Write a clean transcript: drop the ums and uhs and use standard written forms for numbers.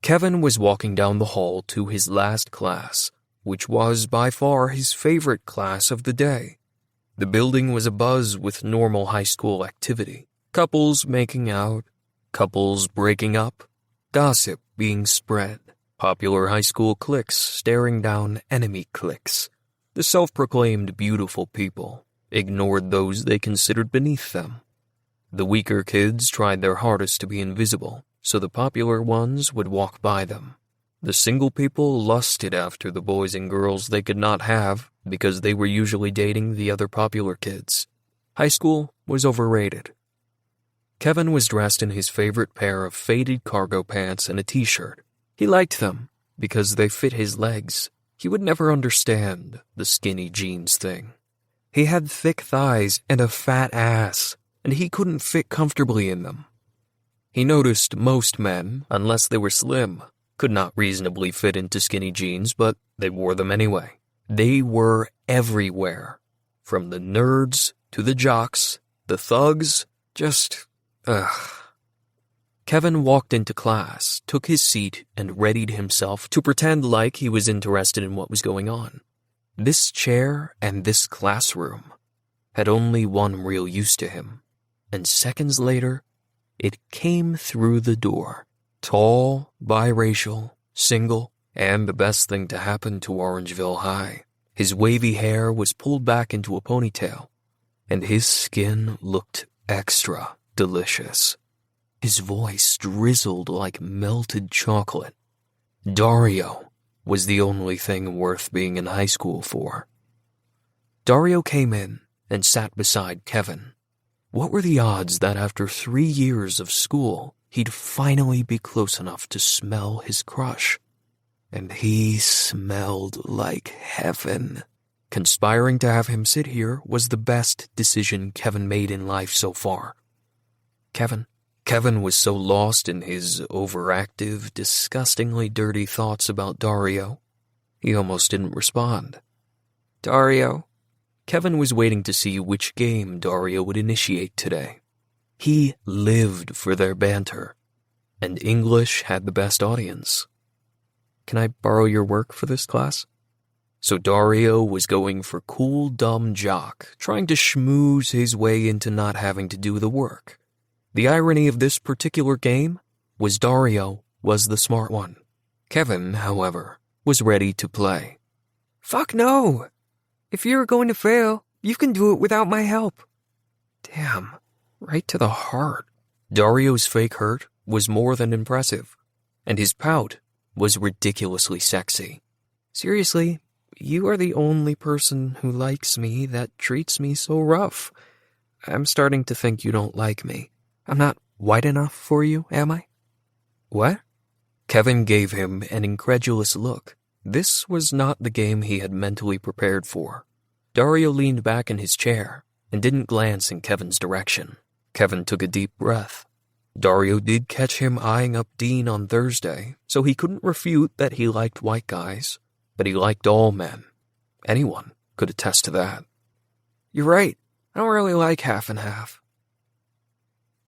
Kevin was walking down the hall to his last class, which was by far his favorite class of the day. The building was abuzz with normal high school activity. Couples making out, couples breaking up, gossip being spread, popular high school cliques staring down enemy cliques. The self-proclaimed beautiful people ignored those they considered beneath them. The weaker kids tried their hardest to be invisible, so the popular ones would walk by them. The single people lusted after the boys and girls they could not have because they were usually dating the other popular kids. High school was overrated. Kevin was dressed in his favorite pair of faded cargo pants and a t-shirt. He liked them because they fit his legs. He would never understand the skinny jeans thing. He had thick thighs and a fat ass, and he couldn't fit comfortably in them. He noticed most men, unless they were slim, could not reasonably fit into skinny jeans, but they wore them anyway. They were everywhere. From the nerds to the jocks, the thugs, Kevin walked into class, took his seat, and readied himself to pretend like he was interested in what was going on. This chair and this classroom had only one real use to him, and seconds later, it came through the door. Tall, biracial, single, and the best thing to happen to Orangeville High. His wavy hair was pulled back into a ponytail, and his skin looked extra delicious. His voice drizzled like melted chocolate. Dario was the only thing worth being in high school for. Dario came in and sat beside Kevin. What were the odds that after 3 years of school, he'd finally be close enough to smell his crush? And he smelled like heaven. Conspiring to have him sit here was the best decision Kevin made in life so far. Kevin was so lost in his overactive, disgustingly dirty thoughts about Dario, he almost didn't respond. Dario. Kevin was waiting to see which game Dario would initiate today. He lived for their banter, and English had the best audience. Can I borrow your work for this class? So Dario was going for cool, dumb jock, trying to schmooze his way into not having to do the work. The irony of this particular game was Dario was the smart one. Kevin, however, was ready to play. Fuck no! If you're going to fail, you can do it without my help. Damn, right to the heart. Dario's fake hurt was more than impressive, and his pout was ridiculously sexy. Seriously, you are the only person who likes me that treats me so rough. I'm starting to think you don't like me. I'm not white enough for you, am I? What? Kevin gave him an incredulous look. This was not the game he had mentally prepared for. Dario leaned back in his chair and didn't glance in Kevin's direction. Kevin took a deep breath. Dario did catch him eyeing up Dean on Thursday, so he couldn't refute that he liked white guys, but he liked all men. Anyone could attest to that. You're right. I don't really like half and half.